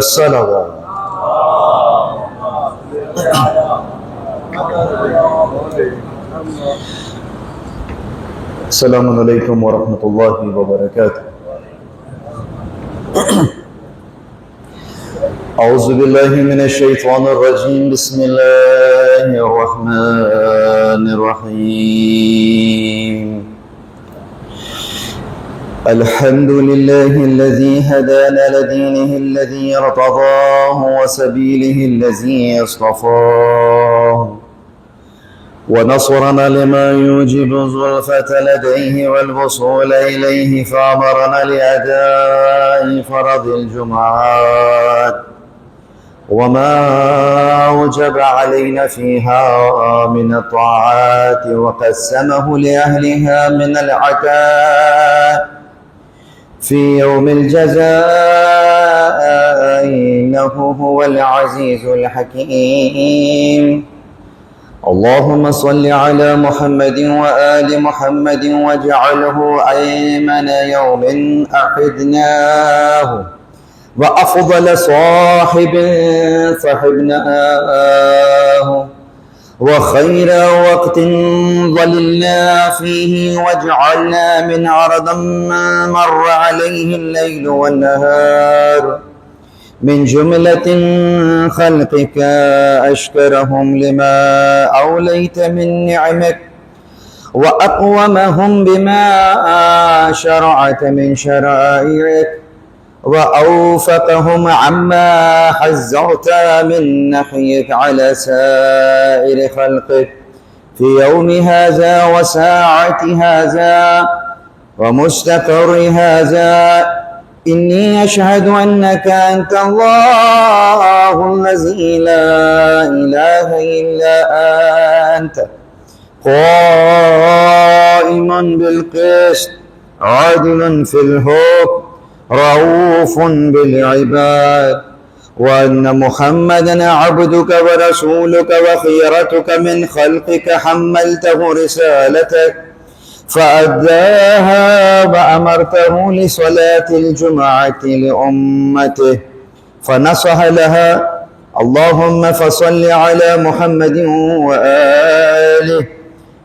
الصلوات. السلام عليكم ورحمة الله وبركاته. أعوذ بالله من الشيطان الرجيم. بسم الله الرحمن الرحيم. الحمد لله الذي هدانا لدينه الذي ارتضاه وسبيله الذي اصطفاه، ونصرنا لما يوجب الزلفة لديه والوصول إليه، فأمرنا لأداء فرض الجمعات وما أوجب علينا فيها من الطاعات، وقسمه لأهلها من العتاء في يوم الجزاء، إنه هو العزيز الحكيم. اللهم صل على محمد وآل محمد واجعله أيمن يوم أحدناه وأفضل صاحب صحبناه، وخير وقت ظللنا فيه، واجعلنا من عرض ما مر عليه الليل والنهار من جملة خلقك أشكرهم لما أوليت من نعمك، وأقومهم بما شرعت من شرائعك، وأوفقهم عما حذرت من نحيك على سائر خلقك في يوم هذا وساعة هذا ومستقر هذا. إني أشهد أنك أنت الله الذي لا إله إلا أنت، قائم بالقسط عادل في الحكم رؤوف بالعباد، وأن محمدا عبدك ورسولك وخيرتك من خلقك، حملته رسالتك فأداها، وأمرته لصلاة الجمعة لأمته فنصح لها. اللهم فصل على محمد وآله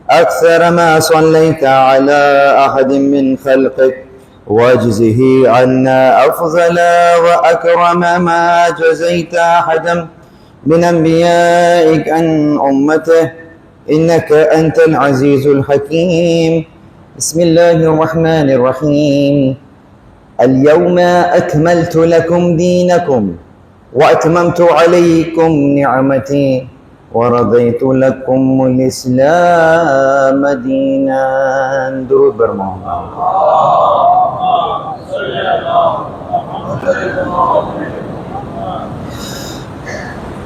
أكثر ما صليت على أحد من خلقك، واجزه عنا أفضل وأكرم ما جزيت أحدا من أنبيائك عن أمته، إنك أنت العزيز الحكيم. بسم الله الرحمن الرحيم. اليوم أكملت لكم دينكم وأتممت عليكم نعمتي ورضيت لكم الإسلام دينا. درود بر محمد.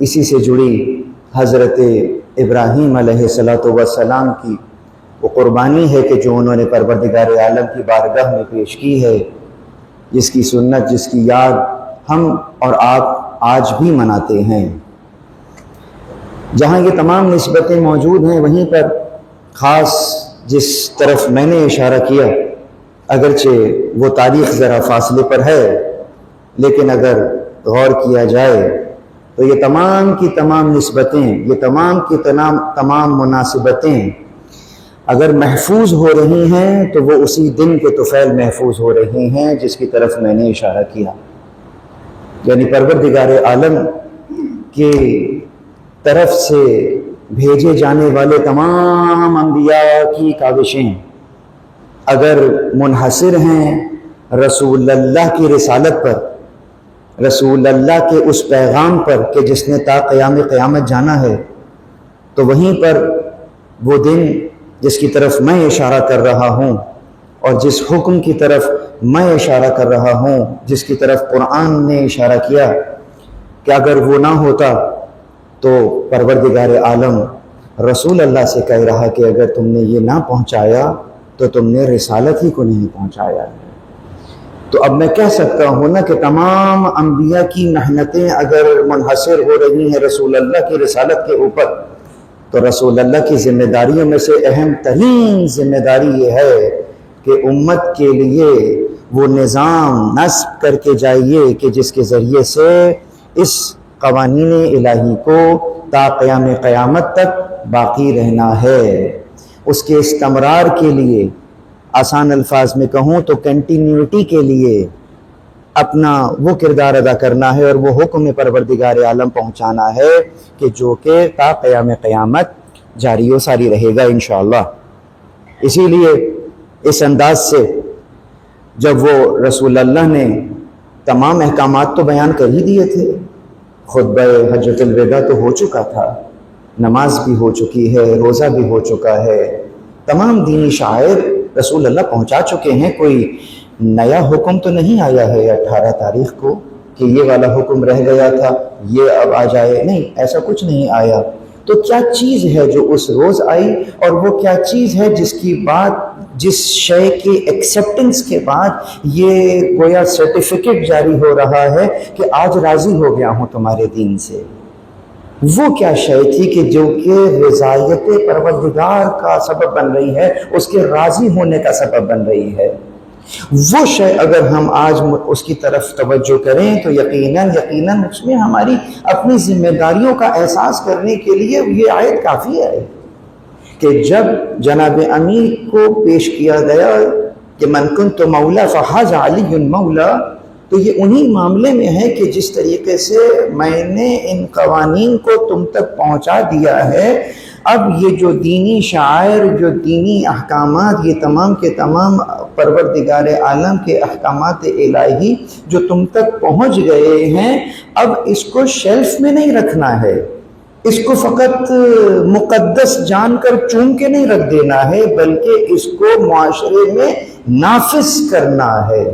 اسی سے جڑی حضرت ابراہیم علیہ السلام کی وہ قربانی ہے کہ جو انہوں نے پروردگار عالم کی بارگاہ میں پیش کی ہے، جس کی سنت، جس کی یاد ہم اور آپ آج بھی مناتے ہیں۔ جہاں یہ تمام نسبتیں موجود ہیں، وہیں پر خاص جس طرف میں نے اشارہ کیا، اگرچہ وہ تاریخ ذرا فاصلے پر ہے، لیکن اگر غور کیا جائے تو یہ تمام کی تمام نسبتیں، یہ تمام کی تمام مناسبتیں اگر محفوظ ہو رہی ہیں تو وہ اسی دن کے طفیل محفوظ ہو رہی ہیں جس کی طرف میں نے اشارہ کیا، یعنی پروردگار عالم کی طرف سے بھیجے جانے والے تمام انبیاء کی کاوشیں اگر منحصر ہیں رسول اللہ کی رسالت پر، رسول اللہ کے اس پیغام پر کہ جس نے تا قیام قیامت جانا ہے، تو وہیں پر وہ دن جس کی طرف میں اشارہ کر رہا ہوں اور جس حکم کی طرف میں اشارہ کر رہا ہوں، جس کی طرف قرآن نے اشارہ کیا کہ اگر وہ نہ ہوتا تو پروردگار عالم رسول اللہ سے کہہ رہا کہ اگر تم نے یہ نہ پہنچایا تو تم نے رسالت ہی کو نہیں پہنچایا۔ تو اب میں کہہ سکتا ہوں نا کہ تمام انبیاء کی محنتیں اگر منحصر ہو رہی ہیں رسول اللہ کی رسالت کے اوپر، تو رسول اللہ کی ذمہ داریوں میں سے اہم ترین ذمہ داری یہ ہے کہ امت کے لیے وہ نظام نصب کر کے جائیے کہ جس کے ذریعے سے اس قوانین الہی کو تا قیام قیامت تک باقی رہنا ہے۔ اس کے استمرار کے لیے، آسان الفاظ میں کہوں تو کنٹینیوٹی کے لیے اپنا وہ کردار ادا کرنا ہے اور وہ حکم پروردگار عالم پہنچانا ہے کہ جو کہ تا قیام قیامت جاری و ساری رہے گا انشاءاللہ۔ اسی لیے اس انداز سے جب وہ رسول اللہ نے تمام احکامات تو بیان کر ہی دیے تھے، خطبہ حجۃ الوداع تو ہو چکا تھا، نماز بھی ہو چکی ہے، روزہ بھی ہو چکا ہے، تمام دینی شعائر رسول اللہ پہنچا چکے ہیں۔ کوئی نیا حکم تو نہیں آیا ہے 18 تاریخ کو کہ یہ والا حکم رہ گیا تھا یہ اب آ جائے، نہیں، ایسا کچھ نہیں آیا۔ تو کیا چیز ہے جو اس روز آئی، اور وہ کیا چیز ہے جس کی بات، جس شے کی ایکسیپٹنس کے بعد یہ گویا سرٹیفکیٹ جاری ہو رہا ہے کہ آج راضی ہو گیا ہوں تمہارے دین سے؟ وہ کیا شے تھی کہ جو کہ رضایت پروردگار کا سبب بن رہی ہے، اس کے راضی ہونے کا سبب بن رہی ہے؟ وہ شے اگر ہم آج اس کی طرف توجہ کریں تو یقیناً اس میں ہماری اپنی ذمہ داریوں کا احساس کرنے کے لیے یہ آیت کافی ہے کہ جب جناب امیر کو پیش کیا گیا کہ من کنت مولا فہذا علی مولا، تو یہ انہی معاملے میں ہے کہ جس طریقے سے میں نے ان قوانین کو تم تک پہنچا دیا ہے، اب یہ جو دینی شعائر، جو دینی احکامات، یہ تمام کے تمام پروردگار عالم کے احکامات الہی جو تم تک پہنچ گئے ہیں، اب اس کو شیلف میں نہیں رکھنا ہے، اس کو فقط مقدس جان کر چوم کے نہیں رکھ دینا ہے، بلکہ اس کو معاشرے میں نافذ کرنا ہے۔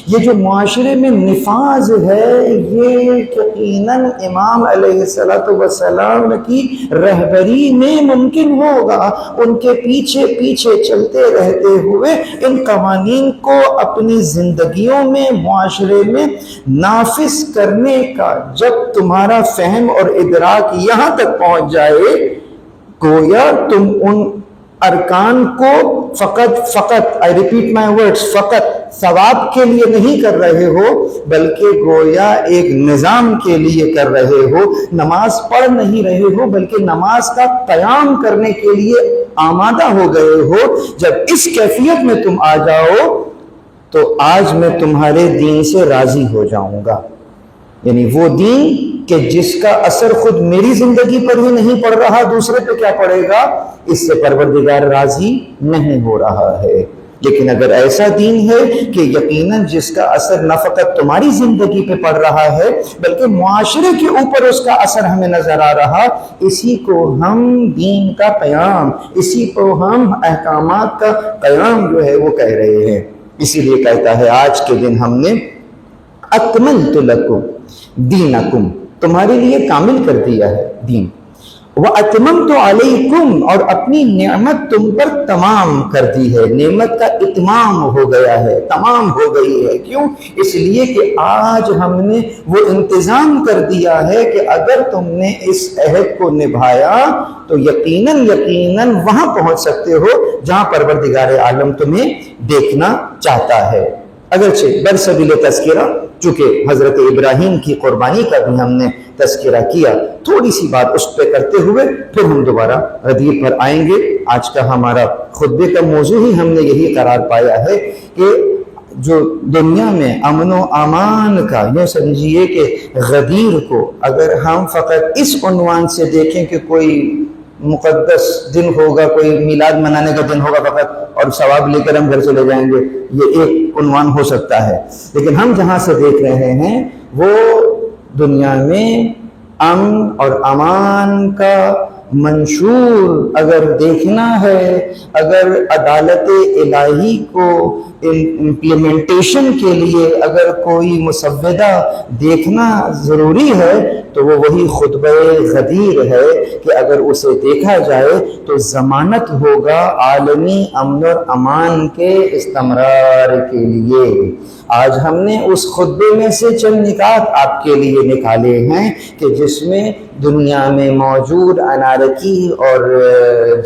یہ جو معاشرے میں نفاذ ہے، یہ یقیناً امام علیہ السلام کی رہبری میں ممکن ہوگا۔ ان کے پیچھے پیچھے چلتے رہتے ہوئے ان قوانین کو اپنی زندگیوں میں، معاشرے میں نافذ کرنے کا جب تمہارا فہم اور ادراک یہاں تک پہنچ جائے، گویا تم ان ارکان کو فقط I repeat my words، فقط ثواب کے لیے نہیں کر رہے ہو، بلکہ گویا ایک نظام کے لیے کر رہے ہو۔ نماز پڑھ نہیں رہے ہو، بلکہ نماز کا قیام کرنے کے لیے آمادہ ہو گئے ہو۔ جب اس کیفیت میں تم آ جاؤ تو آج میں تمہارے دین سے راضی ہو جاؤں گا، یعنی وہ دین کہ جس کا اثر خود میری زندگی پر ہی نہیں پڑ رہا، دوسرے پہ کیا پڑے گا؟ اس سے پروردگار راضی نہیں ہو رہا ہے۔ لیکن اگر ایسا دین ہے کہ یقیناً جس کا اثر نہ فقط تمہاری زندگی پہ پڑ رہا ہے بلکہ معاشرے کے اوپر اس کا اثر ہمیں نظر آ رہا، اسی کو ہم دین کا قیام، اسی کو ہم احکامات کا قیام جو ہے وہ کہہ رہے ہیں۔ اسی لیے کہتا ہے آج کے دن ہم نے اکملت لکم دینکم، تمہارے لیے کامل کر دیا ہے دین۔ وَأَتْمَمْتُ عَلَيْكُمْ، اور اپنی نعمت تم پر تمام کر دی ہے، نعمت کا اتمام ہو گیا ہے، تمام ہو گئی ہے۔ کیوں؟ اس لیے کہ آج ہم نے وہ انتظام کر دیا ہے کہ اگر تم نے اس عہد کو نبھایا تو یقیناً وہاں پہنچ سکتے ہو جہاں پروردگار عالم تمہیں دیکھنا چاہتا ہے۔ اگرچہ برسبیل تذکرہ، چونکہ حضرت ابراہیم کی قربانی کا بھی ہم نے تذکرہ کیا، تھوڑی سی بات اس پہ کرتے ہوئے پھر ہم دوبارہ غدیر پر آئیں گے۔ آج کا ہمارا خطبے کا موضوع ہی ہم نے یہی قرار پایا ہے کہ جو دنیا میں امن و امان کا، یہ سمجھیے کہ غدیر کو اگر ہم فقط اس عنوان سے دیکھیں کہ کوئی مقدس دن ہوگا، کوئی میلاد منانے کا دن ہوگا فقط اور ثواب لے کر ہم گھر چلے جائیں گے، یہ ایک عنوان ہو سکتا ہے، لیکن ہم جہاں سے دیکھ رہے ہیں وہ دنیا میں امن اور امان کا منشور اگر دیکھنا ہے، اگر عدالت الہی کو امپلیمنٹیشن کے لیے اگر کوئی مسودہ دیکھنا ضروری ہے تو وہ وہی خطبہ غدیر ہے کہ اگر اسے دیکھا جائے تو ضمانت ہوگا عالمی امن اور امان کے استمرار کے لیے۔ آج ہم نے اس خطبے میں سے چند نکات آپ کے لیے نکالے ہیں کہ جس میں دنیا میں موجود انارکی اور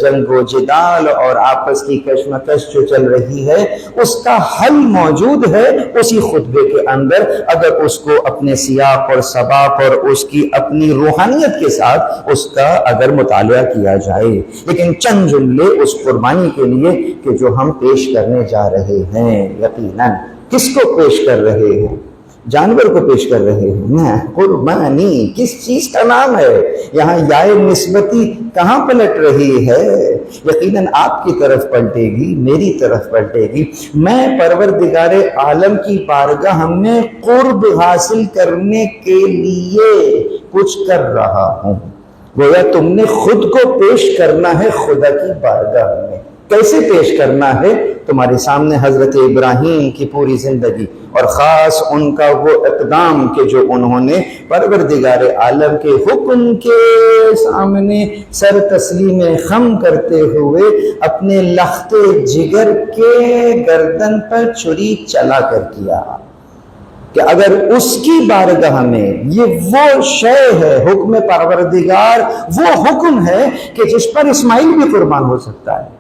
جنگ و جدال اور آپس کی کشمکش جو چل رہی ہے اس کا حل موجود ہے اسی خطبے کے اندر، اگر اس کو اپنے سیاق اور سباق اور اس کی اپنی روحانیت کے ساتھ اس کا اگر مطالعہ کیا جائے۔ لیکن چند جملے اس قربانی کے لیے کہ جو ہم پیش کرنے جا رہے ہیں، یقیناً کس کو پیش کر رہے ہیں؟ جانور کو پیش کر رہے ہیں۔ قربانی کس چیز کا نام ہے؟ یہاں یائے نسبتی کہاں پلٹ رہی ہے؟ یقیناً آپ کی طرف پلٹے گی، میری طرف پلٹے گی۔ میں پروردگار عالم کی بارگاہ میں قرب حاصل کرنے کے لیے کچھ کر رہا ہوں، گویا تم نے خود کو پیش کرنا ہے خدا کی بارگاہ میں۔ کیسے پیش کرنا ہے؟ تمہارے سامنے حضرت ابراہیم کی پوری زندگی اور خاص ان کا وہ اقدام کہ جو انہوں نے پروردگار عالم کے حکم کے سامنے سر تسلیم خم کرتے ہوئے اپنے لخت جگر کے گردن پر چھری چلا کر کیا کہ اگر اس کی بارگاہ میں یہ وہ شے ہے، حکم پروردگار وہ حکم ہے کہ جس پر اسماعیل بھی قربان ہو سکتا ہے،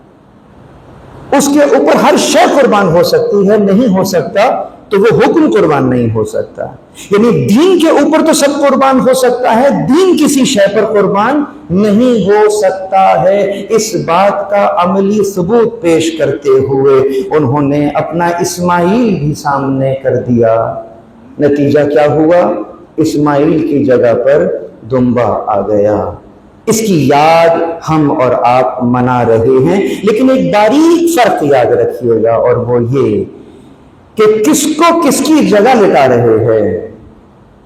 اس کے اوپر ہر شے قربان ہو سکتی ہے، نہیں ہو سکتا تو وہ حکم قربان نہیں ہو سکتا۔ یعنی دین کے اوپر تو سب قربان ہو سکتا ہے، دین کسی شے پر قربان نہیں ہو سکتا ہے۔ اس بات کا عملی ثبوت پیش کرتے ہوئے انہوں نے اپنا اسماعیل بھی سامنے کر دیا۔ نتیجہ کیا ہوا؟ اسماعیل کی جگہ پر دمبا آ گیا۔ اس کی یاد ہم اور آپ منا رہے ہیں، لیکن ایک باریک فرق یاد رکھیے گا اور وہ یہ کہ کس کو کس کی جگہ لٹا رہے ہیں،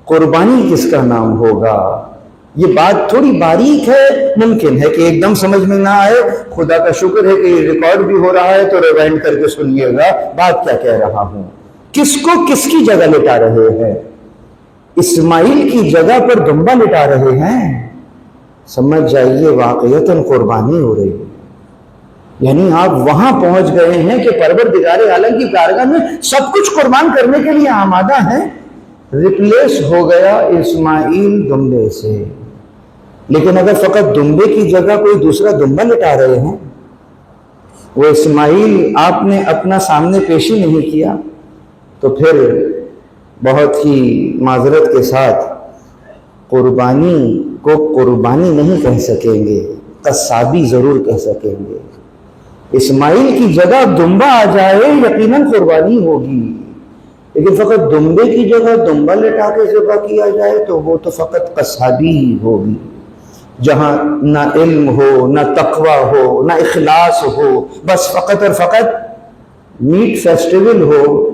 قربانی کس کا نام ہوگا۔ یہ بات تھوڑی باریک ہے، ممکن ہے کہ ایک دم سمجھ میں نہ آئے، خدا کا شکر ہے کہ یہ ریکارڈ بھی ہو رہا ہے تو ریوائنڈ کر کے سنیے گا بات کیا کہہ رہا ہوں۔ کس کو کس کی جگہ لٹا رہے ہیں؟ اسماعیل کی جگہ پر دمبا لٹا رہے ہیں۔ سمجھ جائیے واقعتاً قربانی ہو رہی ہے، یعنی آپ وہاں پہنچ گئے ہیں کہ پروردگار عالم کی بارگاہ میں سب کچھ قربان کرنے کے لیے آمادہ ہیں۔ ریپلیس ہو گیا اسماعیل دمبے سے، لیکن اگر فقط دمبے کی جگہ کوئی دوسرا دمبا لٹا رہے ہیں، وہ اسماعیل آپ نے اپنا سامنے پیشی نہیں کیا، تو پھر بہت ہی معذرت کے ساتھ قربانی کو قربانی نہیں کہہ سکیں گے، قصابی ضرور کہہ سکیں گے۔ اسماعیل کی جگہ دمبا آ جائے یقیناً قربانی ہوگی، لیکن فقط دمبے کی جگہ دمبا لٹا کے ذبح کیا جائے تو وہ تو فقط قصابی ہی ہوگی، جہاں نہ علم ہو، نہ تقوی ہو، نہ اخلاص ہو، بس فقط اور فقط میٹ فیسٹیول ہو،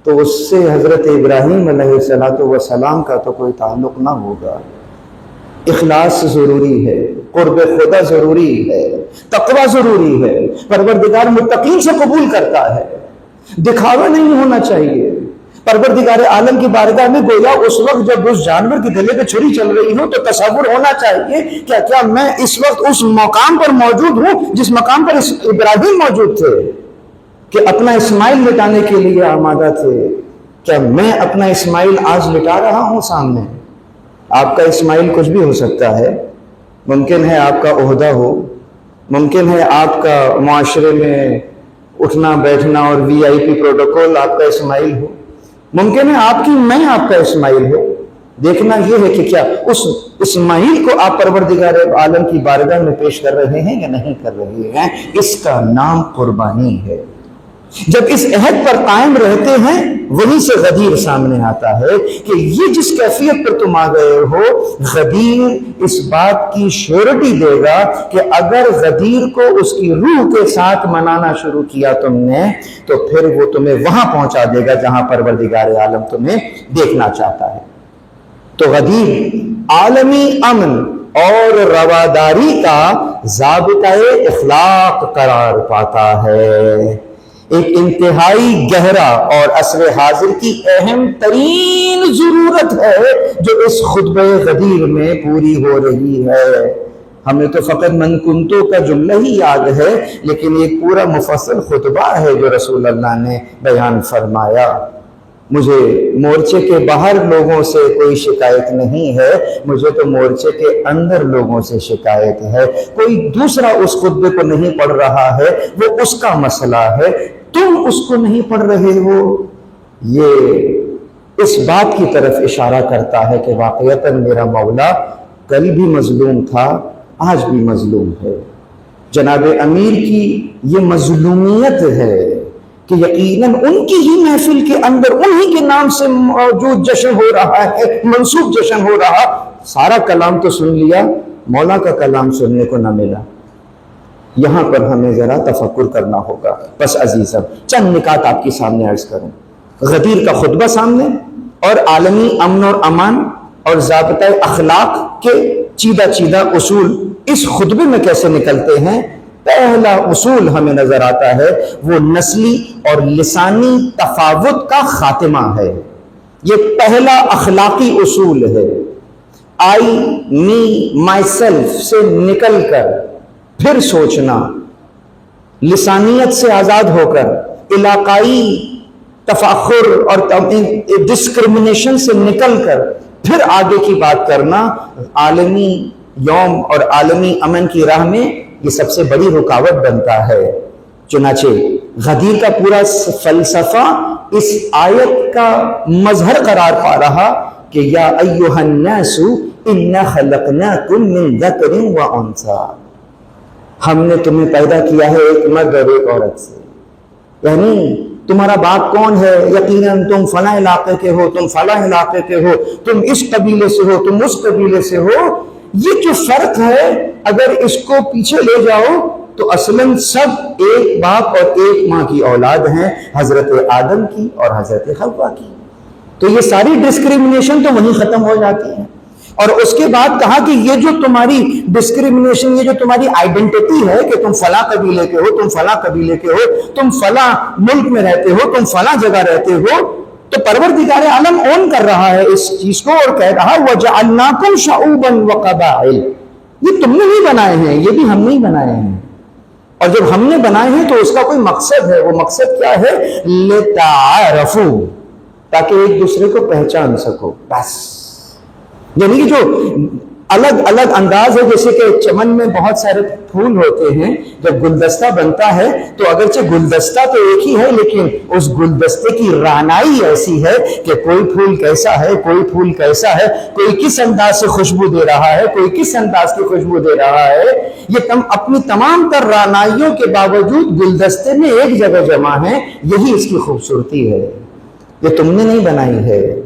تو اس سے حضرت ابراہیم علیہ السلام کا تو کوئی تعلق نہ ہوگا۔ اخلاص ضروری ہے، قرب خدا ضروری ہے، تقوی ضروری ہے، پروردگار متقین سے قبول کرتا ہے، دکھاوا نہیں ہونا چاہیے۔ پروردگار عالم کی بارگاہ میں گویا اس وقت جب اس جانور کے گلے پہ چھری چل رہی ہو تو تصور ہونا چاہیے کیا میں اس وقت اس مقام پر موجود ہوں جس مقام پر ابراہیم موجود تھے کہ اپنا اسماعیل لٹانے کے لیے آمادہ تھے؟ کیا میں اپنا اسماعیل آج لٹا رہا ہوں سامنے؟ آپ کا اسماعیل کچھ بھی ہو سکتا ہے، ممکن ہے آپ کا عہدہ ہو، ممکن ہے آپ کا معاشرے میں اٹھنا بیٹھنا اور وی آئی پی پروٹوکول آپ کا اسماعیل ہو، ممکن ہے میں آپ کا اسماعیل ہو۔ دیکھنا یہ ہے کہ کیا اس اسماعیل کو آپ پروردگار عالم کی بارگاہ میں پیش کر رہے ہیں یا نہیں کر رہے ہیں۔ اس کا نام قربانی ہے۔ جب اس عہد پر قائم رہتے ہیں وہیں سے غدیر سامنے آتا ہے کہ یہ جس کیفیت پر تم آ گئے ہو، غدیر اس بات کی شیورٹی دے گا کہ اگر غدیر کو اس کی روح کے ساتھ منانا شروع کیا تم نے تو پھر وہ تمہیں وہاں پہنچا دے گا جہاں پروردگار عالم تمہیں دیکھنا چاہتا ہے۔ تو غدیر عالمی امن اور رواداری کا ضابطۂ اخلاق قرار پاتا ہے۔ ایک انتہائی گہرا اور عصر حاضر کی اہم ترین ضرورت ہے جو اس خطبہ غدیر میں پوری ہو رہی ہے۔ ہمیں تو فقط من کنتو کا جملہ ہی یاد ہے، لیکن ایک پورا مفصل خطبہ ہے جو رسول اللہ نے بیان فرمایا۔ مجھے مورچے کے باہر لوگوں سے کوئی شکایت نہیں ہے، مجھے تو مورچے کے اندر لوگوں سے شکایت ہے۔ کوئی دوسرا اس خطبے کو نہیں پڑھ رہا ہے، وہ اس کا مسئلہ ہے، تم اس کو نہیں پڑھ رہے ہو۔ یہ اس بات کی طرف اشارہ کرتا ہے کہ واقعتاً میرا مولا کل بھی مظلوم تھا، آج بھی مظلوم ہے۔ جناب امیر کی یہ مظلومیت ہے کہ یقیناً ان کی ہی محفل کے اندر انہی کے نام سے موجود جشن ہو رہا ہے، منسوب جشن ہو رہا۔ سارا کلام تو سن لیا، مولا کا کلام سننے کو نہ ملا۔ یہاں پر ہمیں ذرا تفکر کرنا ہوگا۔ بس عزیزم چند نکات آپ کے سامنے عرض کروں۔ غدیر کا خطبہ سامنے اور عالمی امن اور امان اور ضابطۂ اخلاق کے چیدہ چیدہ اصول اس خطبے میں کیسے نکلتے ہیں۔ پہلا اصول ہمیں نظر آتا ہے وہ نسلی اور لسانی تفاوت کا خاتمہ ہے۔ یہ پہلا اخلاقی اصول ہے۔ آئی می مائی سیلف سے نکل کر پھر سوچنا، لسانیت سے آزاد ہو کر علاقائی تفاخر اور ڈسکرمنیشن سے نکل کر پھر آگے کی بات کرنا عالمی یوم اور عالمی امن کی راہ میں یہ سب سے بڑی رکاوٹ بنتا ہے۔ چنانچہ غدیر کا پورا فلسفہ اس آیت کا مظہر قرار پا رہا کہ یا ایھا الناس انا خلقناکم من ذکر و انثی، ہم نے تمہیں پیدا کیا ہے ایک مرد اور ایک عورت سے۔ یعنی تمہارا باپ کون ہے؟ یقیناً تم فلاں علاقے کے ہو، تم فلاں علاقے کے ہو، تم اس قبیلے سے ہو، تم اس قبیلے سے ہو۔ یہ جو فرق ہے اگر اس کو پیچھے لے جاؤ تو اصلاً سب ایک باپ اور ایک ماں کی اولاد ہیں، حضرت آدم کی اور حضرت حوا کی۔ تو یہ ساری ڈسکریمنیشن تو وہیں ختم ہو جاتی ہے۔ اور اس کے بعد کہا کہ یہ جو تمہاری ڈسکریمنیشن، یہ جو تمہاری آئیڈینٹی ہے کہ تم فلاں قبیلے کے ہو، تم فلاں قبیلے کے ہو، تم فلاں ملک میں رہتے ہو، تم فلاں جگہ رہتے ہو، تو پروردگار عالم اون کر رہا ہے اس چیز کو اور کہہ رہا وَجَعَلْنَاكُمْ شَعُوبًا وَقَبَائِلَ، یہ تم نے نہیں بنائے ہیں، یہ بھی ہم نے ہی بنائے ہیں۔ اور جب ہم نے بنائے ہیں تو اس کا کوئی مقصد ہے۔ وہ مقصد کیا ہے؟ لِتَعَارَفُوا، تاکہ ایک دوسرے کو پہچان سکو، بس۔ یعنی کہ جو الگ الگ انداز ہے، جیسے کہ چمن میں بہت سارے پھول ہوتے ہیں، جب گلدستہ بنتا ہے تو اگرچہ گلدستہ تو ایک ہی ہے لیکن اس گلدستے کی رعنائی ایسی ہے کہ کوئی پھول کیسا ہے، کوئی پھول کیسا ہے، کوئی کس انداز سے خوشبو دے رہا ہے، کوئی کس انداز کی خوشبو دے رہا ہے۔ یہ اپنی تمام تر رعنائیوں کے باوجود گلدستے میں ایک جگہ جمع ہیں، یہی اس کی خوبصورتی ہے۔ یہ تم نے نہیں بنائی ہے،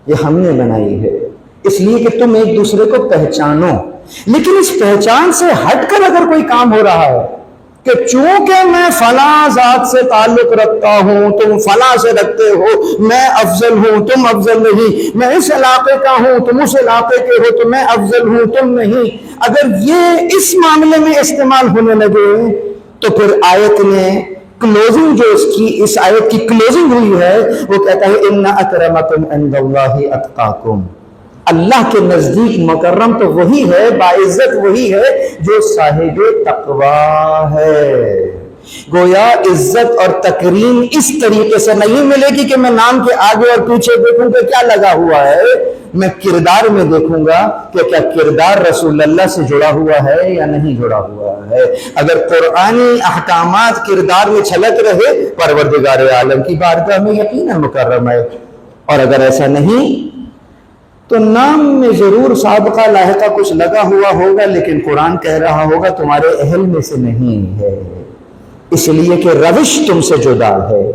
یہ ہم نے بنائی ہے، اس لیے کہ تم ایک دوسرے کو پہچانو۔ لیکن اس پہچان سے ہٹ کر اگر کوئی کام ہو رہا ہے کہ چونکہ میں فلاں ذات سے تعلق رکھتا ہوں، تم فلاں سے رکھتے ہو، میں افضل ہوں، تم افضل نہیں، میں اس علاقے کا ہوں، تم اس علاقے کے ہو، تو میں افضل ہوں، تم نہیں، اگر یہ اس معاملے میں استعمال ہونے لگے تو پھر آیت نے کلوزنگ جو اس آیت کی کلوزنگ ہوئی ہے وہ کہتا ہے ان اکرمکم عند اللہ اتقاکم، اللہ کے نزدیک مکرم تو وہی ہے، باعزت وہی ہے جو صاحب تقوی ہے۔ گویا عزت اور تکریم اس طریقے سے نہیں ملے گی کہ میں نام کے آگے اور پیچھے دیکھوں کہ کیا لگا ہوا ہے، میں کردار میں دیکھوں گا کہ کیا کردار رسول اللہ سے جڑا ہوا ہے یا نہیں جڑا ہوا ہے۔ اگر قرآنی احکامات کردار میں چھلک رہے، پروردگار عالم کی بارگاہ میں یقیناً مکرم ہے، اور اگر ایسا نہیں تو نام میں ضرور سابقہ لاحقہ کچھ لگا ہوا ہوگا، لیکن قرآن کہہ رہا ہوگا تمہارے اہل میں سے نہیں ہے، اس لیے کہ روش تم سے جدا ہے۔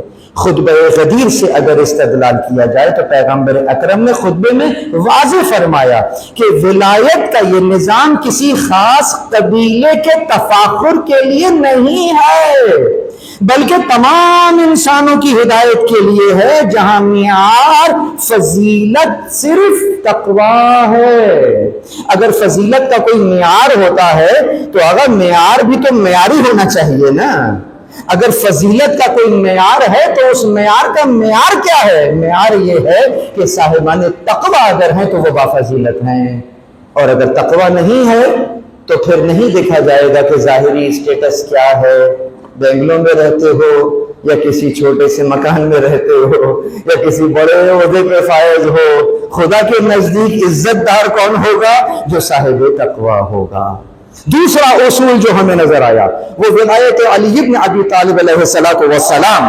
خطبہ غدیر سے اگر استدلال کیا جائے تو پیغمبر اکرم نے خطبے میں واضح فرمایا کہ ولایت کا یہ نظام کسی خاص قبیلے کے تفاخر کے لیے نہیں ہے، بلکہ تمام انسانوں کی ہدایت کے لیے ہے، جہاں معیار فضیلت صرف تقویٰ ہے۔ اگر فضیلت کا کوئی معیار ہوتا ہے تو اگر معیار بھی تو معیاری ہونا چاہیے نا۔ اگر فضیلت کا کوئی معیار ہے تو اس معیار کا معیار کیا ہے؟ معیار یہ ہے کہ صاحبان تقویٰ اگر ہیں تو وہ بافضیلت ہیں، اور اگر تقویٰ نہیں ہے تو پھر نہیں دیکھا جائے گا کہ ظاہری اسٹیٹس کیا ہے، بنگلوں میں رہتے ہو یا کسی چھوٹے سے مکان میں رہتے ہو یا کسی بڑے عہدے پہ فائز ہو، خدا کے نزدیک عزت دار کون ہوگا؟ جو صاحب تقویٰ ہوگا۔ دوسرا اصول جو ہمیں نظر آیا وہ ولایت علی بن ابی طالب علیہ السلام،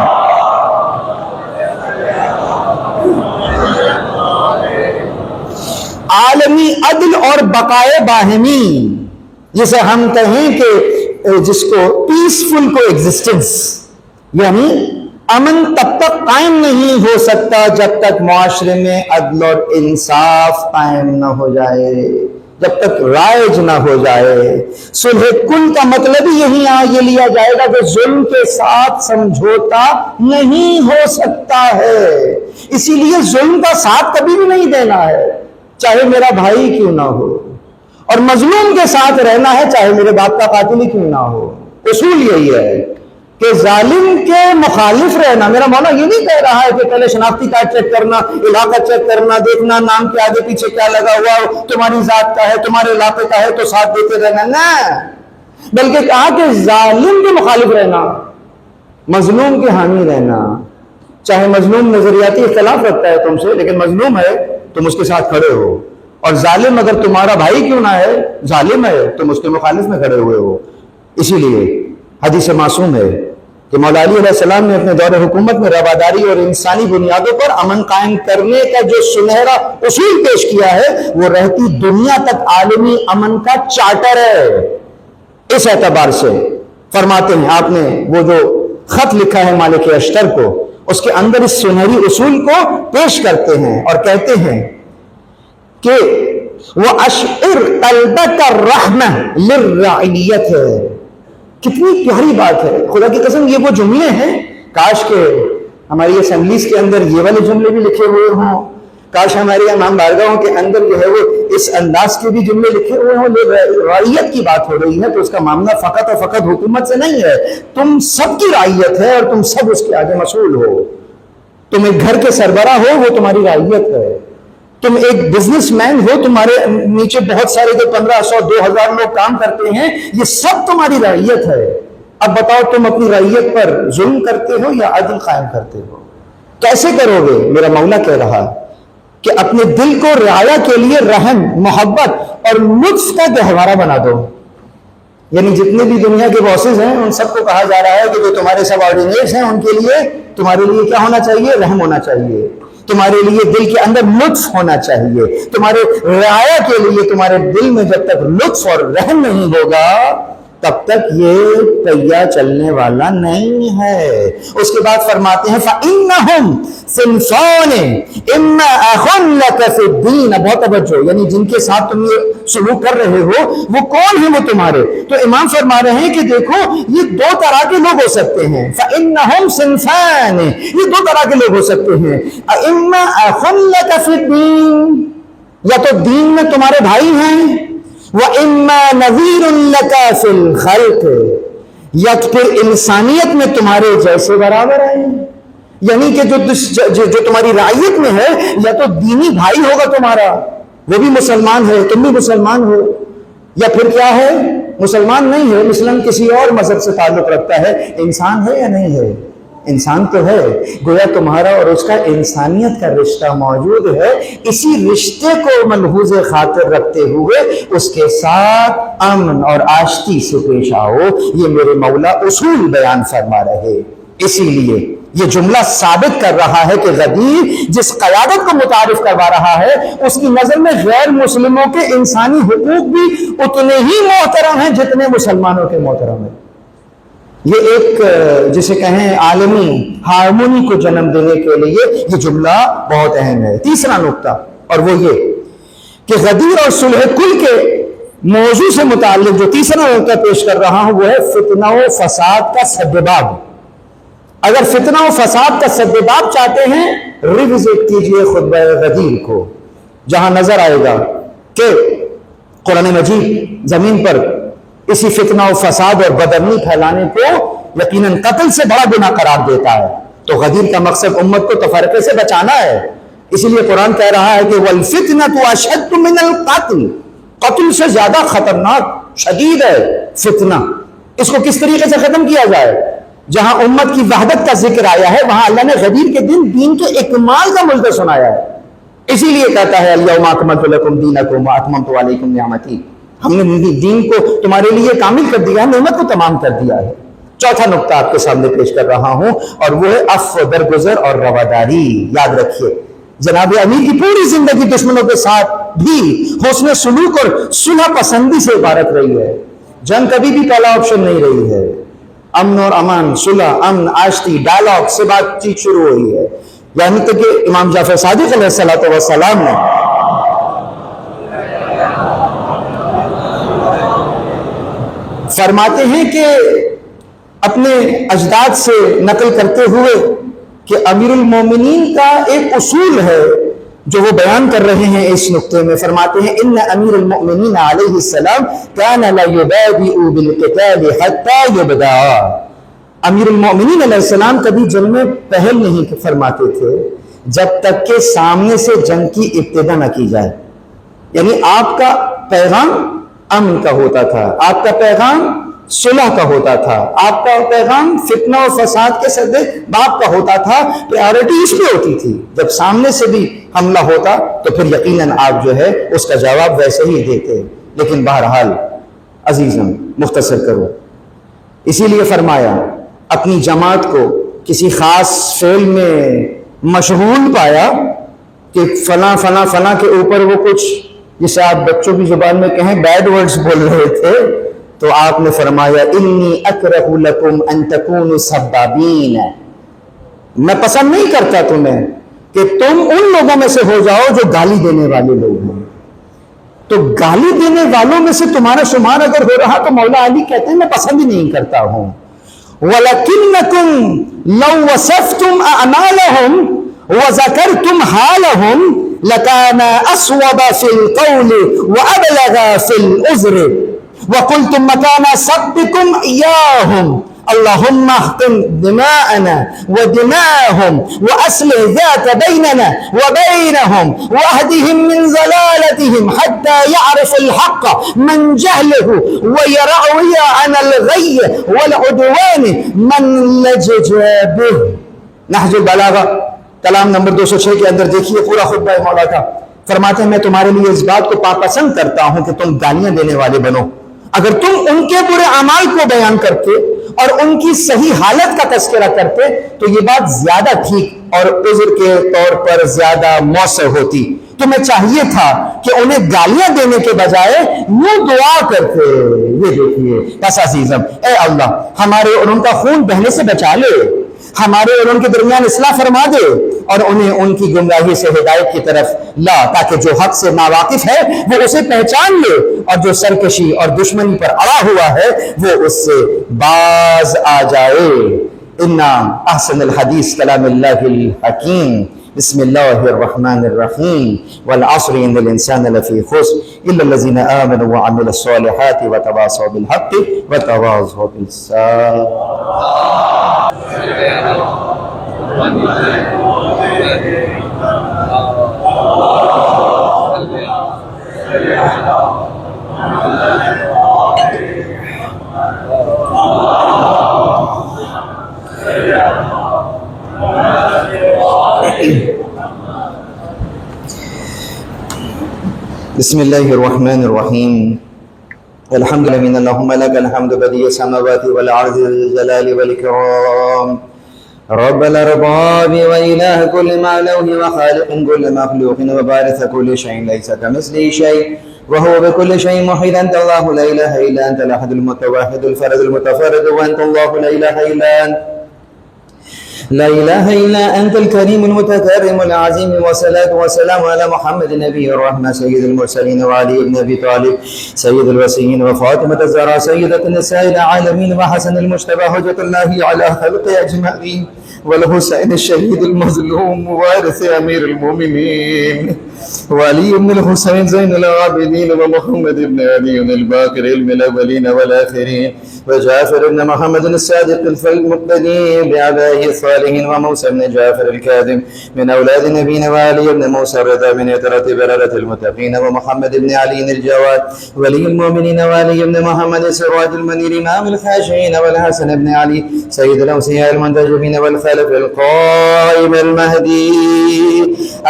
عالمی عدل اور بقائے باہمی، جسے ہم کہیں کہ جس کو پیسفل کو ایگزسٹنس، یعنی امن تب تک قائم نہیں ہو سکتا جب تک معاشرے میں عدل اور انصاف قائم نہ ہو جائے، جب تک رائج نہ ہو جائے۔ صلح کل کا مطلب ہی یہی یہ لیا جائے گا کہ ظلم کے ساتھ سمجھوتا نہیں ہو سکتا ہے، اسی لیے ظلم کا ساتھ کبھی بھی نہیں دینا ہے، چاہے میرا بھائی کیوں نہ ہو، اور مظلوم کے ساتھ رہنا ہے چاہے میرے باپ کا قاتل ہی کیوں نہ ہو۔ اصول یہی ہے کہ ظالم کے مخالف رہنا۔ میرا مولا یہ نہیں کہہ رہا ہے کہ پہلے شناختی کارڈ چیک کرنا، علاقہ چیک کرنا، دیکھنا نام کے آگے پیچھے کیا لگا ہوا ہو، تمہاری ذات کا ہے، تمہارے علاقے کا ہے تو ساتھ دیتے رہنا، نہ، بلکہ کہا کہ ظالم کے مخالف رہنا، مظلوم کے حامی رہنا، چاہے مظلوم نظریاتی اختلاف رکھتا ہے تم سے، لیکن مظلوم ہے تم اس کے ساتھ کھڑے ہو، اور ظالم اگر تمہارا بھائی کیوں نہ ہے، ظالم ہے تم اس کے مخالف میں کھڑے ہوئے ہو۔ اسی لیے حدیث معصوم ہے کہ مولا علی علیہ السلام نے اپنے دور حکومت میں رواداری اور انسانی بنیادوں پر امن قائم کرنے کا جو سنہرا اصول پیش کیا ہے وہ رہتی دنیا تک عالمی امن کا چارٹر ہے۔ اس اعتبار سے فرماتے ہیں، آپ نے وہ جو خط لکھا ہے مالک اشتر کو، اس کے اندر اس سنہری اصول کو پیش کرتے ہیں اور کہتے ہیں کہ وہ اشعر قلبک الرحمہ للرعیت ہے۔ کتنی پیاری بات ہے، خدا کی قسم یہ وہ جملے ہیں، کاش کہ ہماری اسمبلیز کے اندر یہ والے جملے بھی لکھے ہوئے ہوں، کاش ہماری امام بارگاہوں کے اندر جو ہے وہ اس انداز کے بھی جملے لکھے ہوئے ہوں۔ رعیت کی بات ہو رہی ہے تو اس کا معاملہ فقط اور فقط حکومت سے نہیں ہے، تم سب کی رعیت ہے اور تم سب اس کے آگے مسئول ہو۔ تم ایک گھر کے سربراہ ہو، وہ تمہاری رعیت ہے۔ تم ایک بزنس مین ہو، تمہارے نیچے بہت سارے جو 1500 2000 لوگ کام کرتے ہیں، یہ سب تمہاری رعیت ہے۔ اب بتاؤ تم اپنی رعیت پر ظلم کرتے ہو یا عدل قائم کرتے ہو؟ کیسے کرو گے؟ میرا مولا کہہ رہا کہ اپنے دل کو رعایا کے لیے رحم، محبت اور لطف کا گہوارہ بنا دو۔ یعنی جتنے بھی دنیا کے باسز ہیں ان سب کو کہا جا رہا ہے کہ جو تمہارے سب آرڈینیٹس ہیں ان کے لیے تمہارے لیے کیا ہونا چاہیے؟ رحم ہونا چاہیے، تمہارے لیے دل کے اندر لطف ہونا چاہیے۔ تمہارے رعایا کے لیے تمہارے دل میں جب تک لطف اور رحم نہیں ہوگا تب تک یہ پہیا چلنے والا نہیں ہے۔ اس کے بعد فرماتے ہیں فَإِنَّهُمْ صِنْفَانِ إِمَّا أَخٌ لَكَ فِي الدِّينِ، بہت توجہ، یعنی جن کے ساتھ تم یہ سلوک کر رہے ہو وہ کون ہیں؟ وہ تمہارے۔ تو امام فرما رہے ہیں کہ دیکھو یہ دو طرح کے لوگ ہو سکتے ہیں، فَإِنَّهُمْ صِنْفَانِ، یہ دو طرح کے لوگ ہو سکتے ہیں، إِمَّا أَخٌ لَكَ فِي الدِّينِ، یا تو دین میں تمہارے بھائی ہیں، وَإِمَّا نَذِيرٌ لَكَ فِي الْخَلْقِ، یا پھر انسانیت میں تمہارے جیسے برابر آئیں، یعنی کہ جو تمہاری رعیت میں ہے یا تو دینی بھائی ہوگا تمہارا، وہ بھی مسلمان ہے، تم بھی مسلمان ہو، یا پھر کیا ہے مسلمان نہیں ہے، مثلاً کسی اور مذہب سے تعلق رکھتا ہے، انسان ہے یا نہیں ہے؟ انسان تو ہے، گویا تمہارا اور اس کا انسانیت کا رشتہ موجود ہے، اسی رشتے کو ملحوظ خاطر رکھتے ہوئے اس کے ساتھ امن اور آشتی سے پیش آؤ، یہ میرے مولا اصول بیان فرما رہے۔ اسی لیے یہ جملہ ثابت کر رہا ہے کہ غدیر جس قیادت کو متعارف کروا رہا ہے اس کی نظر میں غیر مسلموں کے انسانی حقوق بھی اتنے ہی محترم ہیں جتنے مسلمانوں کے محترم ہیں۔ یہ ایک جسے کہیں عالمی ہارمونی کو جنم دینے کے لیے یہ جملہ بہت اہم ہے۔ تیسرا نقطہ، اور وہ یہ کہ غدیر اور صلح کل کے موضوع سے متعلق جو تیسرا نقطہ پیش کر رہا ہوں وہ ہے فتنہ و فساد کا سبب۔ اگر فتنہ و فساد کا سبب چاہتے ہیں ریوزٹ کیجئے خطبہ غدیر کو، جہاں نظر آئے گا کہ قرآن مجید زمین پر اسی فتنہ و فساد اور بدامنی پھیلانے کو یقیناً قتل سے بڑا گناہ قرار دیتا ہے۔ تو غدیر کا مقصد امت کو تفرقے سے بچانا ہے، اسی لیے قرآن کہہ رہا ہے کہ وَالْفِتْنَةُ أَشَدُّ مِنَ الْقَتْلِ، قتل سے زیادہ خطرناک شدید ہے فتنہ۔ اس کو کس طریقے سے ختم کیا جائے؟ جہاں امت کی وحدت کا ذکر آیا ہے وہاں اللہ نے غدیر کے دین کے اکمال کا ملک سنایا ہے، اسی لیے کہتا ہے الْيَوْمَ أَكْمَلْتُ لَكُمْ دِينَكُمْ وَأَتْمَمْتُ عَلَيْكُمْ نِعْمَتِي، ہم نے دین کو تمہارے لیے کامل کر دیا ہے، نعمت کو تمام کر دیا ہے۔ چوتھا نقطہ آپ کے سامنے پیش کر رہا ہوں اور وہ ہے عفو، درگزر اور رواداری۔ یاد رکھیے جناب امیر کی پوری زندگی دشمنوں کے ساتھ بھی حسن سلوک اور صلح پسندی سے عبارت رہی ہے، جنگ کبھی بھی پہلا آپشن نہیں رہی ہے۔ امن اور امان، صلح، امن، آشتی، ڈائلاگ سے بات چیت شروع ہوئی ہے، یعنی تک کہ امام جعفر صادق علیہ السلام نے فرماتے ہیں کہ اپنے اجداد سے نقل کرتے ہوئے کہ امیر المومنین کا ایک اصول ہے جو وہ بیان کر رہے ہیں اس نقطے میں، فرماتے ہیں ان امیر المؤمنین علیہ السلام کان لا یبادئ بالقتال حتی یبدأ، امیر المؤمنین علیہ السلام کبھی جنگ میں پہل نہیں فرماتے تھے جب تک کہ سامنے سے جنگ کی ابتدا نہ کی جائے، یعنی آپ کا پیغام امن کا ہوتا تھا، آپ کا پیغام صلح کا ہوتا تھا، آپ کا پیغام فتنہ و فساد کے سبب کا ہوتا تھا، پریارٹی اس پہ ہوتی تھی۔ جب سامنے سے بھی حملہ ہوتا تو پھر یقیناً آپ جو ہے اس کا جواب ویسے ہی دیتے، لیکن بہرحال عزیزم مختصر کرو، اسی لیے فرمایا اپنی جماعت کو کسی خاص فعل میں مشغول پایا کہ فلاں فلاں فلاں کے اوپر وہ کچھ جسے آپ بچوں کی زبان میں کہیں بیڈ ورڈز بول رہے تھے، تو آپ نے فرمایا انی اکرہ لکم ان تکونوا سبابین، میں پسند نہیں کرتا تمہیں کہ تم ان لوگوں میں سے ہو جاؤ جو گالی دینے والے لوگ ہیں۔ تو گالی دینے والوں میں سے تمہارا شمار اگر ہو رہا تو مولا علی کہتے ہیں میں پسند ہی نہیں کرتا ہوں۔ وَلَكِنَّكُمْ لَوْ وَصَفْتُمْ أَعْمَالَهُمْ وَذَكَرْتُمْ حَالَهُمْ لَكَانَ أَصْوَبَ فِي الْقَوْلِ وَأَبْلَغَ فِي الْعُذْرِ وَقُلْتُمْ مَكَانَ سَبِّكُمْ إِيَّاهُمْ اللهم احقن دماءنا ودماءهم وأصلح ذات بيننا وبينهم وأهدهم من ضلالتهم حتى يعرف الحق من جهله ويرعوي عن الغي والعدوان من لجج به۔ نهج البلاغہ کلام نمبر 206 کے اندر دیکھیے پورا خطبہ مولا کا، فرماتے ہیں میں تمہارے لیے اس بات کو پسند کرتا ہوں کہ تم گالیاں دینے والے بنو، اگر تم ان کے برے اعمال کو بیان کرتے اور ان کی صحیح حالت کا تذکرہ کرتے تو یہ بات زیادہ ٹھیک اور عذر کے طور پر زیادہ مؤثر ہوتی۔ تمہیں چاہیے تھا کہ انہیں گالیاں دینے کے بجائے یوں دعا کرتے، یہ دیکھیے بس عزیزم، اے اللہ ہمارے اور ان کا خون بہنے سے بچا لے، ہمارے اور ان کے درمیان اصلاح فرما دے اور انہیں ان کی گمراہی سے ہدایت کی طرف لا، تاکہ جو حق سے ناواقف ہے وہ اسے پہچان لے اور جو سرکشی اور دشمنی پر اڑا ہوا ہے وہ اس سے باز آ جائے۔ اِنَّ أَحْسَنَ الْحَدِيثِ كَلَامُ اللَّهِ الْحَكِيمِ بسم اللہ الرحمن الرحیم والعصر ان الانسان لفی خسر الا الذین آمنوا وعملوا الصالحات وتواصوا بالحق وتواصوا بالصبر. بسم اللہ الرحمن الرحیم الحمد للہ اللہم لک الحمد بدیع السماوات والارض ذی الجلال والاکرام رب الارباب والہ کل معلوہ وخالق کل مخلوق وبارث کل شیء لیس کمثلہ شیء وهو بكل شيء محيط أنت الله لا إله إلا أنت الأحد المتوحد الفرد المتفرد وأنت الله لا إله إلا أنت لا إله إلا أنت الكريم المتكرم العظيم والصلاة والسلام على محمد نبي الرحمة سيد المرسلين وعلي بن أبي طالب سيد الوصيين وفاطمة الزهراء سيدة النساء العالمين وحسن المجتبى حجة الله على خلقه أجمعين والحسين الشهيد المظلوم وارث أمير المؤمنين وعلي بن الحسين زين العابدين ومحمد بن علي الباقر علم الأولين والآخرين وجعفر بن محمد الصادق المقتدي بآبائه الصالحين وموسى بن جعفر الكاظم من أولاد نبينا وعلي بن موسى الرضا من يترة بررة المتقين ومحمد بن علي الجواد ولي المؤمنين وعلي بن محمد سراج المنير إمام الخاشعين والحسن بن علي سيد الأوصياء المنتجبين والخلف القائم المهدي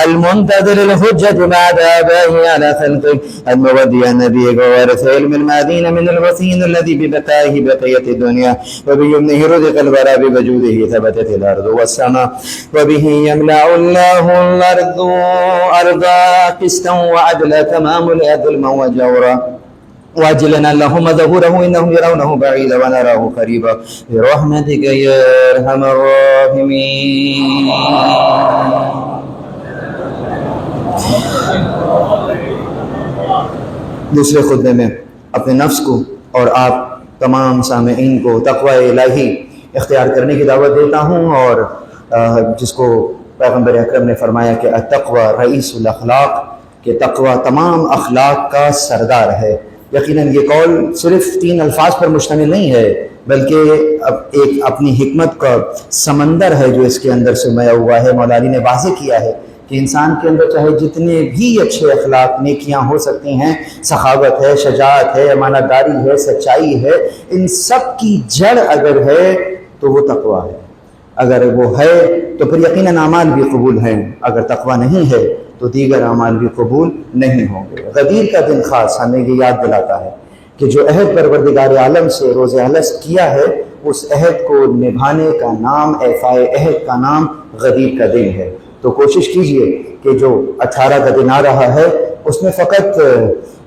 المنتظر الحجة بعد آبائه على خلقه المودي النبي ووارث علم المهديين من الوصين الذي ببقائه بقية الدنيا وبيمنه رزق الورى بوجوده ثبتت الأرض والسماء وبه يملأ الله الأرض أرضا قسطا وعدلا كما ملئت ظلما وجورا واجلنا اللهم ظهوره انهم يرونه بعيدا ونراه قريبا برحمتك يا ارحم الراحمين. دوسرے خطبے میں اپنے نفس کو اور آپ تمام سامعین کو تقوی الہی اختیار کرنے کی دعوت دیتا ہوں، اور جس کو پیغمبر اکرم نے فرمایا کہ التقوی رئیس الاخلاق، کہ تقوی تمام اخلاق کا سردار ہے. یقیناً یہ قول صرف 3 الفاظ پر مشتمل نہیں ہے، بلکہ ایک اپنی حکمت کا سمندر ہے جو اس کے اندر سے میا ہوا ہے. مولا علی نے واضح کیا ہے کہ انسان کے اندر چاہے جتنے بھی اچھے اخلاق نیکیاں ہو سکتی ہیں، سخاوت ہے، شجاعت ہے، امانت داری ہے، سچائی ہے، ان سب کی جڑ اگر ہے تو وہ تقوی ہے. اگر وہ ہے تو پھر یقیناً اعمال بھی قبول ہیں، اگر تقوی نہیں ہے تو دیگر اعمال بھی قبول نہیں ہوں گے. غدیر کا دن خاص ہمیں یہ یاد دلاتا ہے کہ جو عہد پروردگار عالم سے روز الست کیا ہے، اس عہد کو نبھانے کا نام، ایفائے عہد کا نام غدیر کا دن ہے. تو کوشش کیجئے کہ جو 18 کا دن آ رہا ہے اس میں فقط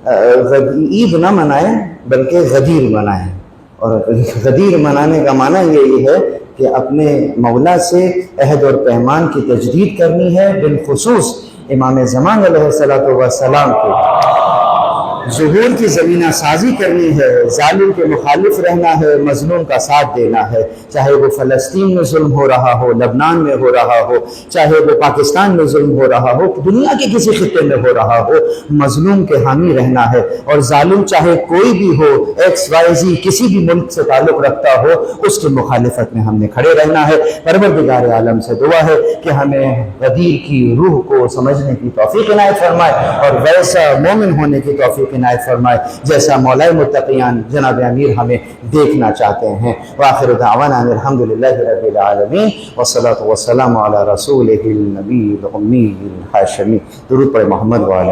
عید نہ منائیں بلکہ غدیر منائیں. اور غدیر منانے کا معنی یہی ہے کہ اپنے مولا سے عہد اور پیمان کی تجدید کرنی ہے، بالخصوص امام زمان علیہ السلام کے ظہور کی زمینہ سازی کرنی ہے، ظالم کے مخالف رہنا ہے، مظلوم کا ساتھ دینا ہے، چاہے وہ فلسطین میں ظلم ہو رہا ہو، لبنان میں ہو رہا ہو، چاہے وہ پاکستان میں ظلم ہو رہا ہو، دنیا کے کسی خطے میں ہو رہا ہو، مظلوم کے حامی رہنا ہے. اور ظالم چاہے کوئی بھی ہو، XYZ کسی بھی ملک سے تعلق رکھتا ہو، اس کی مخالفت میں ہم نے کھڑے رہنا ہے. پروردگار عالم سے دعا ہے کہ ہمیں غدیر کی روح کو سمجھنے کی توفیق عنایت فرمائے اور ویسا مومن ہونے کی توفیق عنایت فرمائے جیسا مولا متقیان جناب امیر ہمیں دیکھنا چاہتے ہیں. وآخر دعوانا الحمدللہ رب العالمین والصلاة والسلام علی رسولہ النبی الأمی الحاشمی. درود پر محمد وعلی